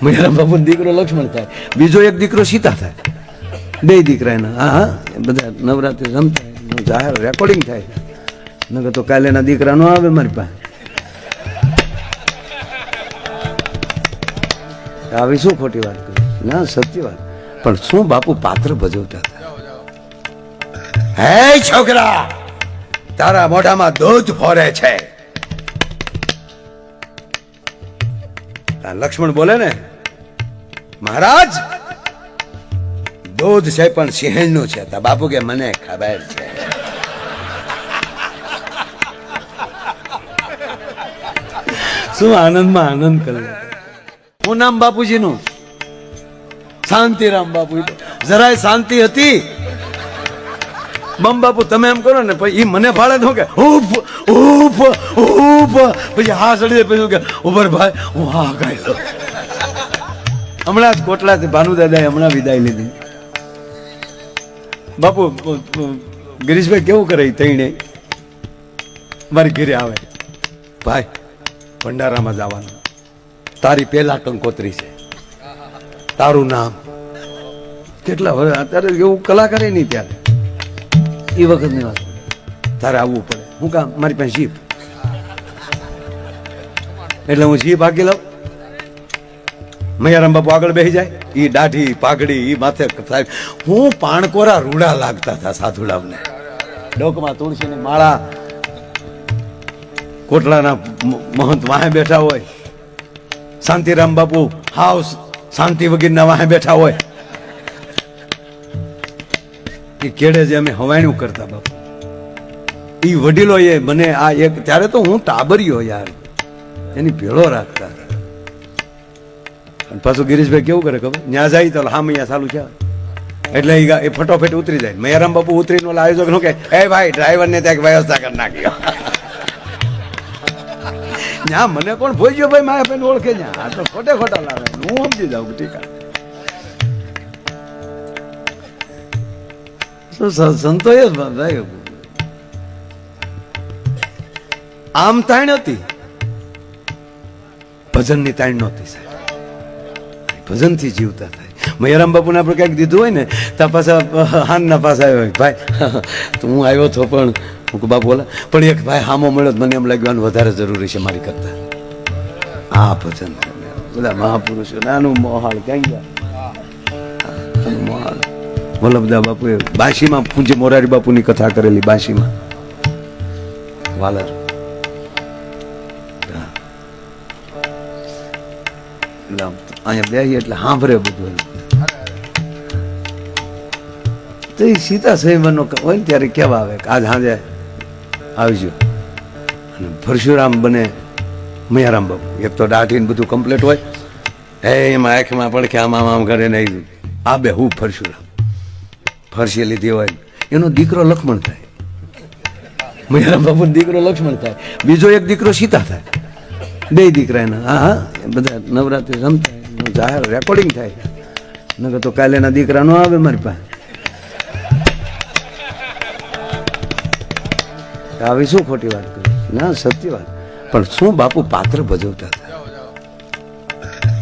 મયારામ બાપુનો દીકરો લક્ષ્મણ થાય, બીજો એક દીકરો સીતા થાય, બે દીકરા એના. હા બધા નવરાત્રી રમતા, જાહેર રેકોર્ડિંગ થાય. નકર તો કાલે એના દીકરા નો આવે મારી પાસે. આવી શું ખોટી વાત કરી? ના, સત્ય વાત. પણ શું બાપુ પાત્ર ભજવતા હતા. હે છોકરા, તારા મોઢામાં દૂધ ફોરે છે. લક્ષ્મણ બોલે ને, મહારાજ દૂધ છે પણ સિંહણનું છે. તા બાપુ કે મને ખબર છે. શું આનંદમાં આનંદ કરે. હું નામ બાપુજીનું? શાંતિરામ બાપુ. જરાય શાંતિ હતી? બમ બાપુ તમે એમ કરો ને, પછી મને ફાળે તો કે ઉફ ઉફ ઉફ, પછી હા સડી પછી કે ઉપર ભાઈ હું હા ગાઈ લો. હમણાં જ કોટલાથી ભાનુદાદાએ હમણાં વિદાય લીધી. બાપુ ગિરીશભાઈ કેવું કરે? તઈને મારી ઘરે આવે, ભાઈ ભંડારામાં જવાનું, તારી પહેલા કંકોત્રી છે, તારું નામ. કેટલા વર્ષ અત્યારે એવું કલાકાર નહીં ત્યારે, એ વખતની વાત. તારે આવવું પડે. હું કામ? મારી પાસે જીપ. એટલે હું જીપ આગી લઉં. મયારામ બાપુ આગળ બેસી જાય, એ દાઢી પાઘડી, એ માથે સાહેબ. હું પાણકોરા રૂડા લાગતા હતા સાધુડાવને. ડોકમાં તુલસીની માળા, કોટલાના મહંત વાહે બેઠા હોય, શાંતિરામ બાપુ હાવ શાંતિ વગીરના વાહે બેઠા હોય. એ કેડે જે અમે હવાણું કરતા બાપુ. એ વડીલો એ મને આ એક, ત્યારે તો હું ટાબરિયો યાર, એની ભેળો રાખતા. પાછું ગિરીશભાઈ કેવું કરે ખબર? ત્યાં જાય તો હા અહીંયા ચાલુ છે એટલે એ ફટોફટ ઉતરી જાય. મયારામ બાપુ ઉતરીને ઓલા આયોજક નું કે એ ભાઈ ડ્રાઈવરને ત્યાં વ્યવસ્થા કરી નાખ્યો. ત્યાં મને કોણ ભોજ્યો ભાઈ માયા પેન ઓળખે? ત્યાં આ તો ખોટે ખોટા લાવે. હું સમજી જાઉં ટીકા. સંતો એ ભાઈ આમ તાણ હતી, ભજનની તાણ નહોતી સાહેબ. ભજનથી જીવતા થાય. મયારામ બાપુને આપણે કંઈક દીધું હોય ને તો પાછા હાનના પાસે આવ્યો હોય, ભાઈ તો હું આવ્યો તો પણ હું બાપુ બોલા પણ એક ભાઈ હામો મળ્યો મને એમ લાગ્યું વધારે જરૂરી છે મારી કરતા. આ ભજન બધા મહાપુરુષો. નાનું મોહાળ ક્યાં ગયા? મોહાળ વલ્લભદા બાપુએ બાંશીમાં પૂજ્ય મોરારી બાપુની કથા કરેલી. બાંશીમાં વાલર અહીંયા બેહી એટલે સાંભળે બધું. તો એ સીતા સંયમનો હોય ને ત્યારે કેવા આવે કે આજ સાંજે આવજો. અને પરશુરામ બને મયારામ બાપુ. એક તો દાઢી બધું કમ્પ્લીટ હોય, એમાં આંખમાં પડખે આમ આમ કરે ને આ બે હું પરશુરામ ફરસી લીધી હોય. એનો દીકરો લક્ષ્મણ થાય. મયારામ બાપુનો દીકરો લક્ષ્મણ થાય, બીજો એક દીકરો સીતા થાય, બે દીકરા એના. હા બધા નવરાત્રી રમતા, જાહેર રેકોર્ડિંગ થાય. નકર તો કાલે એના દીકરા નો આવે મારી પાસે. આવી શું ખોટી વાત કરી? ના, સત્ય વાત. પણ શું બાપુ પાત્ર ભજવતા હતા.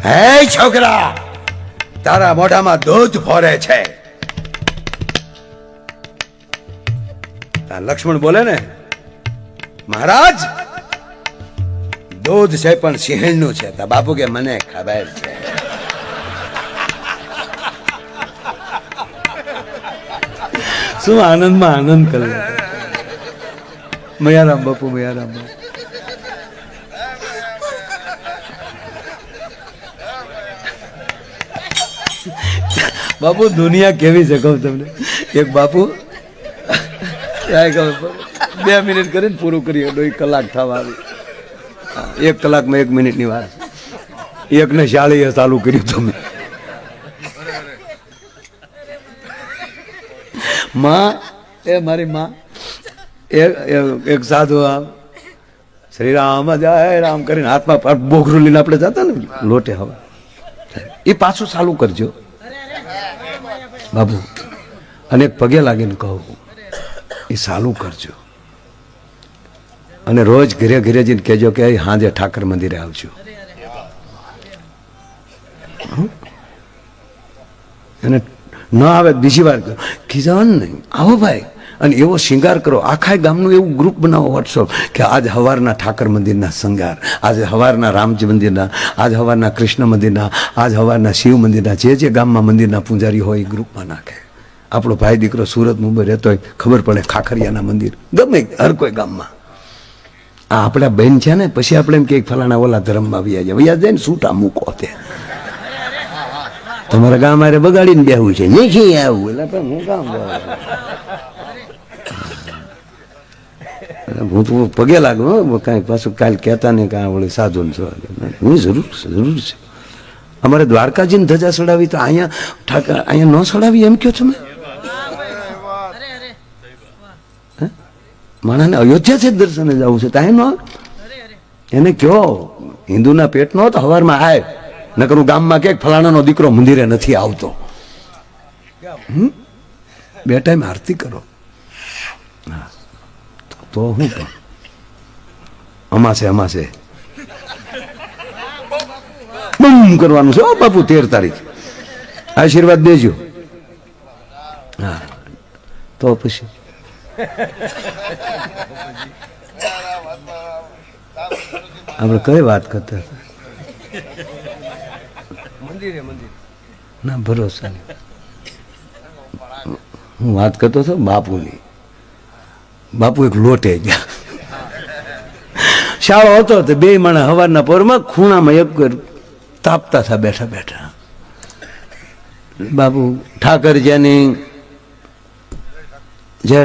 હે છોકરા, તારા મોઢામાં દૂધ ફોરે છે. લક્ષ્મણ બોલે ને, મહારાજ દૂધ છે પણ સિંહણનું છે. તા બાપુ કે મને ખબર છે. શું આનંદમાં આનંદ કરે. મયારામ બાપુ, મયારામ બાપુ. બાપુ દુનિયા કેવી છે કહું તમને. એક બાપુ 2 મિનિટ કરીને પૂરું કરીએ. 1 કલાક થવા આવી. 1 કલાકમાં 1 મિનિટની વાત. 1:40 ચાલુ કર્યું તમે. માં એ મારી માં એક સાધુ શ્રી રામ જય રામ કરીને હાથમાં બોઘરું લઈને આપણે જતા ને લોટે હવા, એ પાછું ચાલુ કરજો બાબુ. અને પગે લાગીને કહું એ ચાલુ કરજો. અને રોજ ઘરે ઘરે જઈને કહેજો કે સાંજે ઠાકર મંદિરે આવજો. અને ન આવે બીજી વાર ખીજાવાનું નહીં, આવો ભાઈ, અને એવો શિંગાર કરો. આખા ગામનું એવું ગ્રુપ બનાવો વોટ્સઅપ કે આજ હવારના ઠાકર મંદિરના શણગાર, આજે હવારના રામજી મંદિરના, આજ હવારના કૃષ્ણ મંદિરના, આજ હવારના શિવ મંદિરના, જે ગામમાં મંદિરના પૂજારી હોય એ ગ્રુપમાં નાખે. આપણો ભાઈ દીકરો સુરત મુંબઈ રહેતો હોય, ખબર પડે ખાખરિયાના મંદિર ગમે હર કોઈ ગામમાં. આ આપણા બહેન છે ને, પછી આપણે એમ કે ફલાણા ઓલા ધર્મમાં વ્યાજ જાય ને છૂટા મૂકો તે તમારા ગામ મારે બગાડીને બેહવું છે નહીં આવું, એટલે પણ હું કામ હું તો પગે લાગુ કાંઈ પાછું કાલ કહેતા નહીં કાંઈ ઓળી સાધુ ને હું જરૂર છે. અમારે દ્વારકાજીને ધજા ચડાવી તો અહીંયા ઠાકર અહીંયા ન ચડાવી એમ કહો છો? મેં માણસને અયોધ્યાથી જ દર્શને જવું છે ત્યાં ન એને કહો હિન્દુના પેટ નો તો હવારમાં આય, નકરું ગામમાં કે ફલાણાનો દીકરો મંદિરે નથી આવતો. બે ટાઈમ આરતી કરો. હા તો હું પણ અમાસે બમ કરવાનું છે. બાપુ 13 તારીખ આશીર્વાદ દેજો. હા તો પછી આપણે કઈ વાત કરતા ના ભરોસા નહીં. હું વાત કરતો હતો બાપુની. બાપુ એક લોટે ગયા, શાળો હતો તો બે માણસ હવારના પોરમાં ખૂણામાં એક તાપતા હતા બેઠા બેઠા. બાપુ ઠાકર જેની જય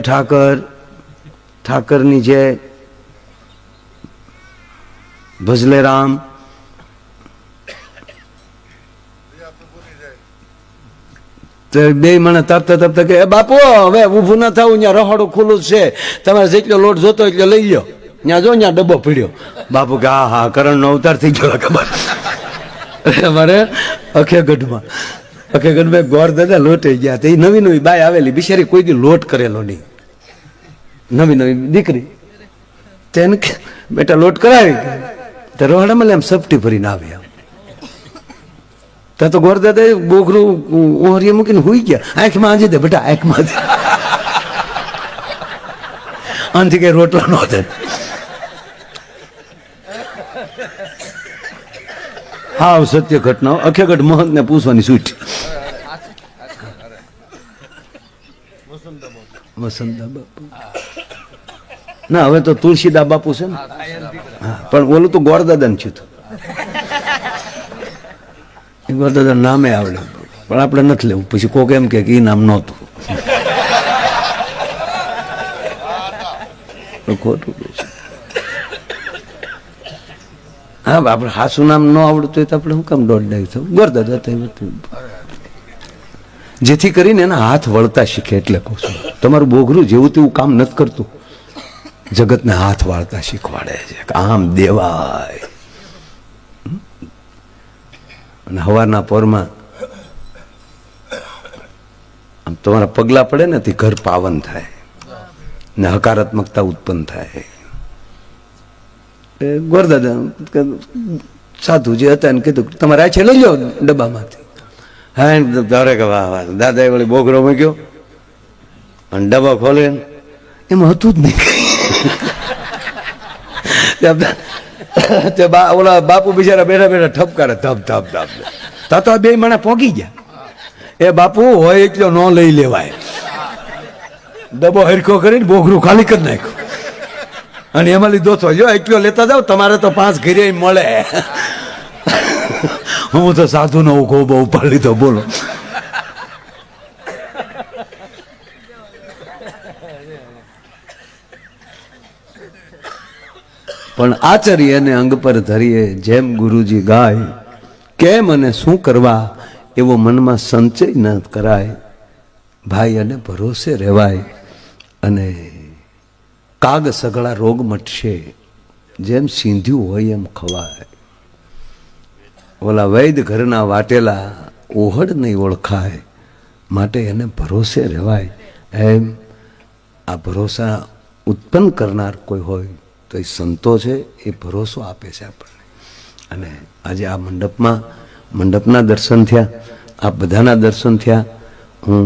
ઠાકરની જય ભજલે રામ. તો બે મને તપતા કે બાપુ હવે ઊભું ના થવું, ત્યાં રહોડું ખુલ્લું છે, તમારે જેટલો લોટ જોતો એટલો લઈ લો, ત્યાં જો ત્યાં ડબ્બો પીડ્યો. બાપુ કે હા કરણનો અવતાર થઈ ગયો ખબર. અમારે અખેગઢમાં ગોર દાદા લોટે ગયા. તો એ નવી બાય આવેલી બિચારી કોઈ દી લોટ કરેલો નહીં, નવી દીકરી. તેને બેટા લોટ કરાવી તો રોહડામાં એમ સપટી ભરીને આવે. તો ગોરદાદા બોઘરું ઓહરીએ મૂકીને હુઈ ગયા. આંખમાં આંજી દે બેટા, આંખમાં આનથી કઈ રોટલા નો થાય. હા સત્ય ઘટના. અખેગઢ મહંત ને પૂછવાની છૂટ. વસંતા બાપુ ના, હવે તો તુલસીદા બાપુ છે ને. હા પણ ઓલું તો ગોરદાદા ને થયું. ગોરદાદા નામે આવડે પણ આપણે નથી લેવું. પછી કોક એમ કે એ નામ નહોતું. ખોટું હા આપણે હાસું નામ ન આવડતું હોય તો આપણે શું કામ દોડ થયું. ગોરદાદા જેથી કરીને એના હાથ વળતા શીખે. એટલે કહું છું તમારું બોઘરું જેવું તેવું કામ નથી કરતું, જગતને હાથ વાળતા શીખવાડે છે. આમ દેવાય. અને હવારના પોરમાં આમ તમારા પગલા પડે ને તે ઘર પાવન થાય ને હકારાત્મકતા ઉત્પન્ન થાય. ગોરદાદા સાધુ જે હતા એને કીધું તમારે આ છે લઈ લો ડબ્બામાંથી. હા ધારે કે વાહ વાહ. દાદાએ વળી બોઘરો મૂક્યો અને ડબ્બા ખોલે એમાં હતું જ નહીં. ઓલા બાપુ બિચારા બેઠા બેઠા ઠપકારે ધબ ધબ ધબ. તો બે માણા પોગી ગયા. એ બાપુ હોય એટલો ન લઈ લેવાય. ડબ્બો હરખો કરીને બોઘરું ખાલી કરી નાખ્યું અને એમાં લીધો તો જો એટલો લેતા જાવ તમારે તો 5 ઘરે મળે. હું તો સાધુ નો ઉભો ઉપાડી લીધો. બોલો પણ આચરીએ ને અંગ પર ધરીએ જેમ ગુરુજી ગાય, કેમ અને શું કરવા એવો મનમાં સંચય ન કરાય. ભાઈ અને ભરોસે રહેવાય અને કાગ સગળા રોગ મટશે, જેમ સિંધ્યું હોય એમ ખવાય. ઓલા વૈદ ઘરના વાટેલા ઓહડ નહીં ઓળખાય, માટે એને ભરોસે રહેવાય. એમ આ ભરોસા ઉત્પન્ન કરનાર કોઈ હોય તો એ સંતો છે. એ ભરોસો આપે છે આપણને. અને આજે આ મંડપમાં મંડપના દર્શન થયા, આપ બધાના દર્શન થયા. હું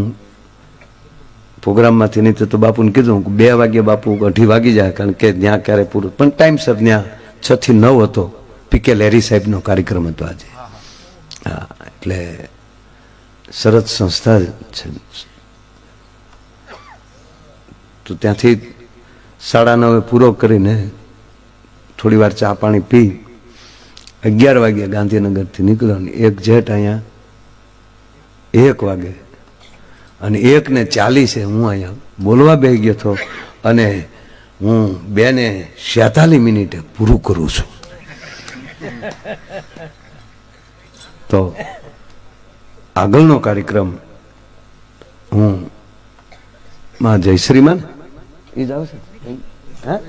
પ્રોગ્રામમાંથી નહીં તો બાપુને કીધું 2 વાગે બાપુ 2:30 વાગી જાય, કારણ કે ત્યાં ક્યારે પૂરું, પણ ટાઈમસર ત્યાં 6 થી 9 હતો. પીકે લેરી સાહેબનો કાર્યક્રમ હતો આજે. હા, એટલે સરસ સંસ્થા છે. તો ત્યાંથી 9:30 પૂરો કરીને થોડી વાર ચા પાણી પી 11 વાગે ગાંધીનગરથી નીકળ્યો ને 1 જેટ અહીંયા 1 વાગે અને 1:40 હું અહીંયા બોલવા બેસી ગયો હતો અને હું 2:46 પૂરું કરું છું. તો આગળનો કાર્યક્રમ હું માં જયશ્રીમાં એ જ આવશે. હા,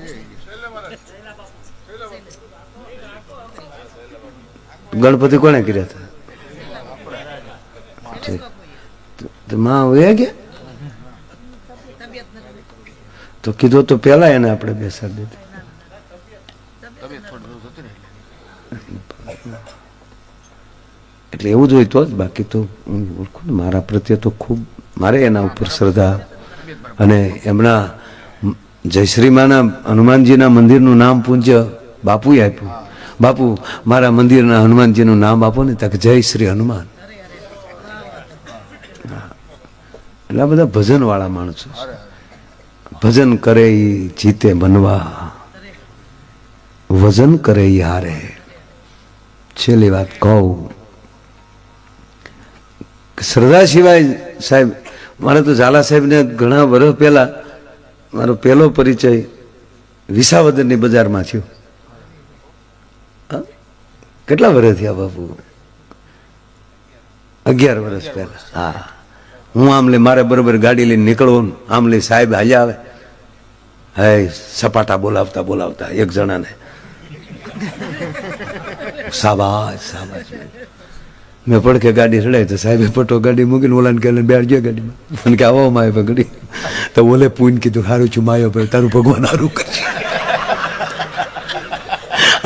ગણપતિ કોને કર્યા હતા? માં વયા ગયા તો કીધું તો પેલા એને આપણે બેસાડી દીધી. એટલે એવું જ હોય તો જ, બાકી તો હું ઓળખું ને મારા પ્રત્યે તો ખૂબ મારે એના ઉપર શ્રદ્ધા. અને એમના જયશ્રીમાના હનુમાનજીના મંદિરનું નામ પૂજ્ય બાપુએ આપ્યું. બાપુ મારા મંદિરના હનુમાનજીનું નામ આપો ને, તક જય શ્રી હનુમાન. એટલા બધા ભજન વાળા માણસો છે. ભજન કરે ઈ જીતે બનવા, વજન કરે ઈ હારે. છેલ્લી વાત કહું, શ્રદ્ધા સિવાય સાહેબ, મારે તો ઝાલા સાહેબને ઘણા વર્ષ પહેલા મારો પહેલો પરિચય વિસાવદરની બજારમાં થયો. કેટલા વર્ષ થયા બાપુ? 11 વર્ષ પહેલા. હા, હું આમ લે મારે બરોબર ગાડી લઈને નીકળવું, આમ લે સાહેબ હાલ્યા આવે, હે સપાટા બોલાવતા બોલાવતા એક જણાને શાબાશ શાબાશ. મેં પડકે ગાડી ચડાવી તો સાહેબે પટો ગાડી મૂકીને ઓલાને કે બેઠ ગયો ગાડીમાં. મને કે આવો માય પકડી તો ઓલે પૂન કીધું સારું છું માયો ભાઈ, તારું ભગવાન સારું કરશે.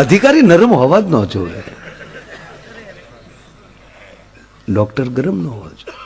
અધિકારી નરમ હોવા જ ન જોઈએ, ડોક્ટર ગરમ ન હોવા જોઈએ.